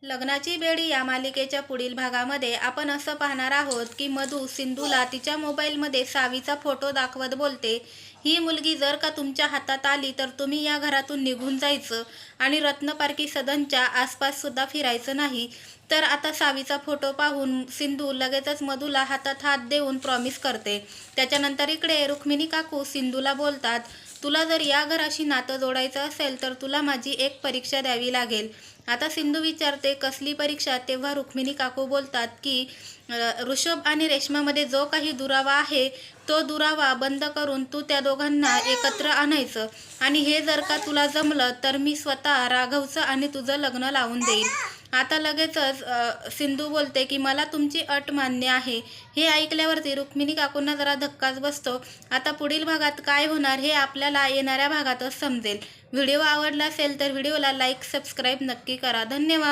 लग्नाची बेडी या मालिकेच्या पुढील भागामध्ये आपण असं पाहणार आहोत की मधू सिंधूला तिच्या मोबाईलमध्ये सावीचा फोटो दाखवत बोलते, ही मुलगी जर का तुमच्या हातात आली तर तुम्ही या घरातून निघून जायचं आणि रत्नपारखी सदनच्या आसपास सुद्धा फिरायचं नाही. तर आता सावीचा फोटो पाहून सिंधू लगेचच मधूला हातात हात देऊन प्रॉमिस करते. त्याच्यानंतर इकडे रुक्मिणी काकू सिंधूला बोलतात, तुला जर या घराशी नातं जोडायचं असेल तर तुला माझी एक परीक्षा द्यावी लागेल. आता सिंधू विचारते, कसली परीक्षा? तेव्हा रुक्मिणी काकू बोलतात की ऋषभ आणि रेश्मामध्ये जो काही दुरावा आहे तो दुरावा बंद करून तू त्या दोघांना एकत्र आणायचं आणि हे जर का तुला जमलं तर मी स्वतः राघवचं आणि तुझं लग्न लावून देईल. आता लगेचच सिंधू बोलते की मला तुमची अट मान्य आहे. हे ऐकल्यावरती रुक्मिणी काकूंना जरा धक्काच बसतो. आता पुढील भागात काय होणार हे आपल्याला येणाऱ्या भागातच समजेल. व्हिडिओ आवडला असेल तर व्हिडिओला लाईक सबस्क्राईब नक्की करा. धन्यवाद.